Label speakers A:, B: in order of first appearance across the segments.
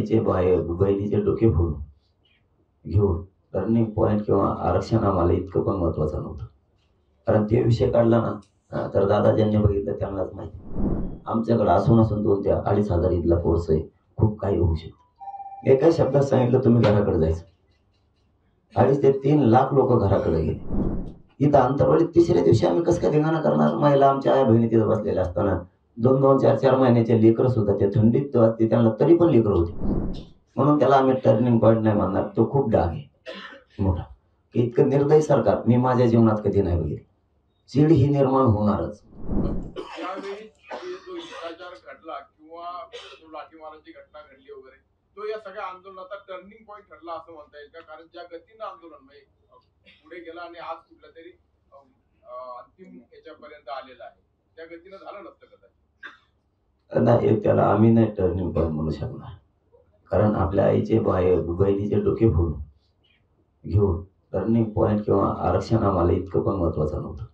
A: आईचे बहिणीचे डोके फोडून घेऊन टर्निंग पॉईंट किंवा आरक्षण आम्हाला इतकं पण महत्त्वाचं नव्हतं. कारण ते विषय काढला ना तर दादा ज्यांनी बघितलं त्यांनाच माहिती. आमच्याकडे असून 2 ते 2,500 इथला फोर्स आहे. खूप काही होऊ शकतं. एका शब्दात सांगितलं तुम्ही घराकडे जायचं. 2.5 ते 3 लाख लोक घराकडे गेले. इथं अंतरवालीत तिसऱ्या दिवशी आम्ही कसं काय धिंगाणा करणार? महिला आमच्या आया बहिणी तिथं बसलेल्या असताना 2-2, 4-4 महिन्याचे लेकरं सुद्धा ते थंडीत वाजते त्यांना तरी पण लेकरं होती. म्हणून त्याला आम्ही टर्निंग पॉईंट नाही म्हणणार. तो खूप डाग आहे मोठा. की इतकं निर्दयी सरकार मी माझ्या जीवनात कधी नाही बघितलं. चीड ही निर्माण होणारच.
B: त्यावेळी जो हिंसाचार घडला किंवा लाठीमाराची घटना घडली वगैरे तो या सगळ्या आंदोलनाचा टर्निंग पॉईंट ठरला असं म्हणता येईल का? कारण ज्या गतीनं आंदोलन पुढे गेलं आणि आज कुठल्या तरी अंतिम याच्यापर्यंत आलेला आहे त्या गतीनं झालं नसतं कदाचित.
A: नाही, त्याला आम्ही नाही टर्निंग पॉईंट म्हणू शकणार. कारण आपल्या आईचे बहिणीचे डोके फोडून घेऊन टर्निंग पॉईंट किंवा आरक्षण आम्हाला इतकं पण महत्त्वाचं नव्हतं.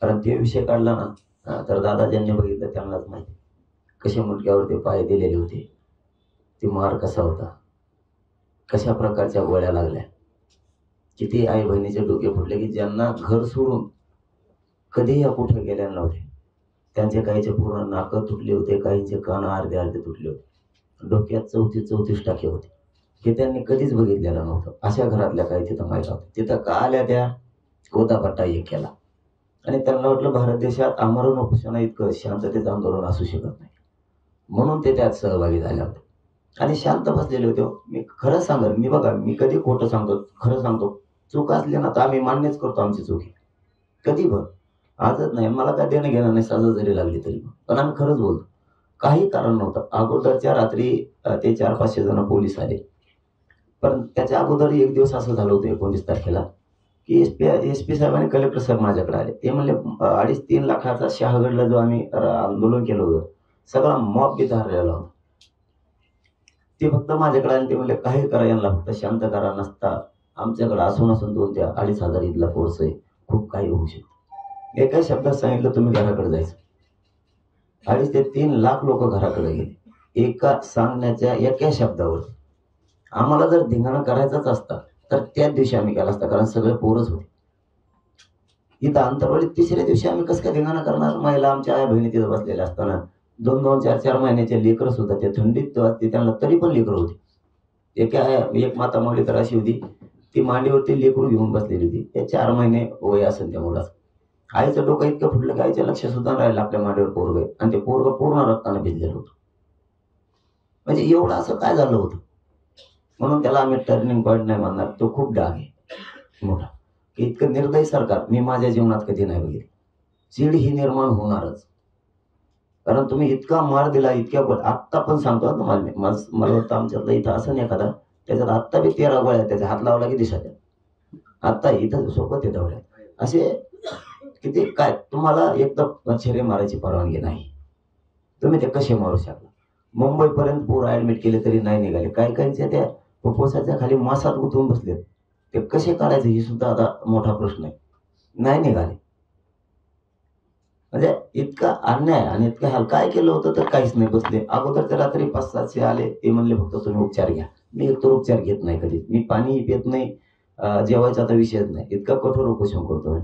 A: कारण ते विषय काढला ना तर दादा ज्यांनी बघितलं त्यांनाच माहिती. कसे मुंडक्यावर ते पाय दिलेले होते, ती मार कसा होता, कशा प्रकारच्या गोळ्या लागल्या, किती आई बहिणीचे डोके फुटले की ज्यांना घर सोडून कधी या कुठे गेल्या नव्हते. त्यांचे काहीचे पूर्ण नाकं तुटले होते, काहींचे कान अर्धे तुटले होते, डोक्यात 34 टाके होते. हे त्यांनी कधीच बघितलेलं नव्हतं. अशा घरातल्या काही तिथं माहिती होतं. तिथं का आल्या त्या गोदापट्टा एक केला आणि त्यांना वाटलं भारत देशात आमरण उपोषणा इतकं शांततेचं आंदोलन असू शकत नाही, म्हणून ते त्यात सहभागी झाले होते आणि शांत बसलेले होते. मी खरं सांगेन, मी कधी खोटं सांगतो, खरं सांगतो. चूक असली ना तर आम्ही मान्यच करतो आमची चुकी. कधी पण आजच नाही, मला काय देणं घेणं नाही, सजा जरी लागली तरी पण आम्ही खरंच बोलतो. काही कारण नव्हतं. अगोदरच्या रात्री ते 400-500 जण पोलीस आले. पण त्याच्या अगोदर एक दिवस असं झालं होतं 19 तारखेला की एसपी साहेबांनी कलेक्टर साहेब माझ्याकडे आले. ते म्हणले 2.5-3 लाखाचा शहागडला जो आम्ही आंदोलन केलं होतं सगळा मॉब बी धारलेला होता. ते फक्त माझ्याकडे आले. ते म्हणले काही करा, यांना फक्त शांत करा. नसता आमच्याकडे असून 2 ते 2,500 इथला फोर्स आहे. खूप काही होऊ शकतं. एका शब्दात सांगितलं तुम्ही घराकडे जायचं. 2.5 ते 3 लाख लोक घराकडे गेले. एका सांगण्याच्या एका शब्दावर. आम्हाला जर धिंगाणा करायचाच असता तर त्याच दिवशी आम्ही केला असता, कारण सगळे पोरच होते. इथं अंतरवालीत तिसऱ्या दिवशी आम्ही कसं काय धिंगाणा करणार? महिला आमच्या आया बहिणी तिथं बसलेल्या असताना 2-2, 4-4 महिन्याचे लेकरं सुद्धा ते थंडीत वाजते त्यांना तरी पण लेकरं होती. एक माता मागली तर अशी होती, ती मांडीवरती लेकरू घेऊन बसलेली होती. ते 4 महिने वय असेल त्या मुलाचं. आईचं डोकं इतकं फुटलं की आईच्या लक्ष सुद्धा राहिलं आपल्या मांडीवर पोरग आहे आणि ते पोरग पूर्ण रक्ताने भिजलेलं होतं. म्हणजे एवढं असं काय झालं होतं? म्हणून त्याला आम्ही टर्निंग पॉईंट नाही म्हणणार. तो खूप डाग आहे मोठा. की इतकं निर्दयी सरकार मी माझ्या जीवनात कधी नाही बघितलं. चीड ही निर्माण होणारच. कारण तुम्ही इतका मार दिला, आत्ता पण सांगतो तुम्हाला मी, मला वाटतं आमच्यातलं इथं असं नाही एखादा त्याच्यात आत्ता बी 13 गोळ्या त्याच्या हात लावला की दिसत. आत्ता इथं सोबत येत असे किती काय. तुम्हाला एकदम छेरे मारायची परवानगी नाही. तुम्ही ते कसे मारू शकला? मुंबईपर्यंत पोरं ऍडमिट केले तरी नाही निघाले. काहींच्या त्या फुफ्फुसाच्या खाली मासात गुंतून बसले. ते कसे काढायचे ही सुद्धा आता मोठा प्रश्न आहे. नाही निघाले. म्हणजे इतका अन्याय आणि इतका हाल. काय केलं होतं तर काहीच नाही. बसले. अगोदरच्या रात्री 5-700 आले. ते म्हणले फक्त तुम्ही उपचार घ्या. मी एकतर उपचार घेत नाही कधी. मी पाणी पित नाही, जेवायचा आता विषयच नाही. इतका कठोर उपोषण करतो.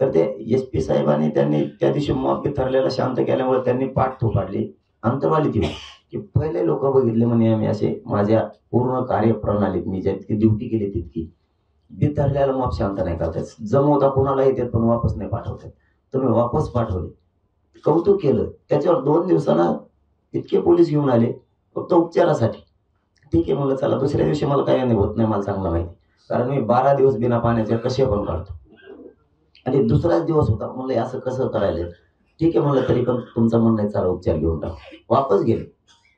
A: तर ते एसपी साहेबांनी त्यांनी त्या दिवशी मॉब ठरलेला शांत केल्यामुळे त्यांनी पाठ थोपाडली. अंतरवाली ती की पहिले लोक बघितले म्हणे आम्ही असे माझ्या पूर्ण कार्यप्रणालीत मी जितकी ड्युटी केली तितकी बिथरल्याला मॉब शांत नाही करतात. जमवता कोणाला येतात पण वापस नाही पाठवतात. तुम्ही वापस पाठवले, कौतुक केलं. त्याच्यावर 2 दिवसांना इतके पोलीस घेऊन आले फक्त उपचारासाठी. ठीक आहे म्हणलं, चला दुसऱ्या दिवशी मला काही होत नाही, मला चांगलं माहिती. कारण मी 12 दिवस बिना पाण्याचे कसे पण काढतो आणि दुसराच दिवस होता. म्हणलं असं कसं करायला? ठीक आहे म्हणलं, तरी पण तुमचं म्हणणं आहे, चला उपचार घेऊन टाक. वापस गेले.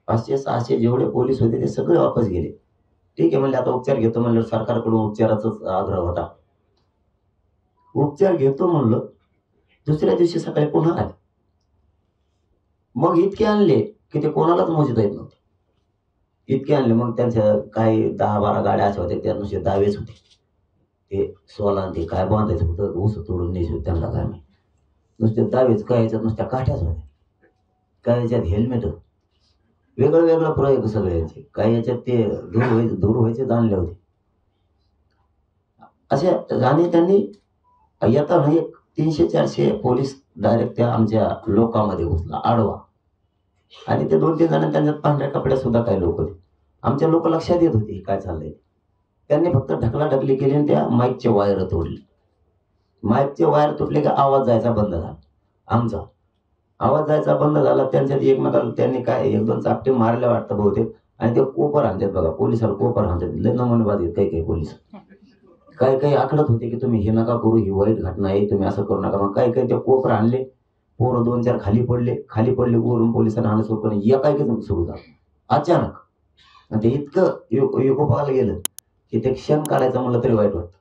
A: 500-600 जेवढे पोलीस होते ते सगळे वापस गेले. ठीक आहे म्हणले, आता उपचार घेतो म्हणलं. सरकारकडून उपचाराचाच आग्रह होता. उपचार घेतो म्हणलं. दुसऱ्या दिवशी सकाळी पुन्हा आले. मग इतके आणले की ते कोणालाच मोजता येत नव्हते. इतके आणले. मग त्यांच्या काही 10-12 गाड्या अशा होत्या, त्या नुसते दावेच होते. ते 16 ते काय बांधायचं होतं, ऊस तोडून न्यायचं त्यांना काय नाही. नुसते दावेच. काय याच्यात नुसत्या काठ्याच होत्या, काय याच्यात हेल्मेट. वेगळं वेगळं प्रयोग सगळ्यांचे, काही याच्यात ते दूर व्हायचे जाणले होते असे. आणि त्यांनी येताना एक 300-400 पोलीस डायरेक्ट त्या आमच्या लोकांमध्ये घुसला आडवा, आणि ते 2-3 जण त्यांच्यात पांढऱ्या कपड्यात सुद्धा काही लोक होते. आमच्या लोक लक्षात येत होते काय चाललंय. त्यांनी फक्त ढकलाढकली केली आणि त्या माईकचे वायर तोडले. माईकचे वायर तुटले की आवाज जायचा बंद झाला. आमचा आवाज जायचा बंद झाला. त्यांच्यात एकमेकाला त्यांनी काय 1-2 चापटे मारल्या वाटतं बहुतेक, आणि ते कोपर आणतात बघा, पोलिसाला कोपर आणतात. लय नमुनेबाज आहेत काही काही पोलीस. काही काही आखडत होते की तुम्ही हे नका करू, ही वाईट घटना आहे, तुम्ही असं करू नका. मग काही काही ते कोपर आणले, पोरं 2-4 खाली पडले वरून पोलिसांना आणलं सुरू करून एकाएकीच सुरू झालं अचानक. आणि ते इतकं युकोपाला गेलं की ते क्षण काढायचं म्हणलं तरी वाईट वाटतं.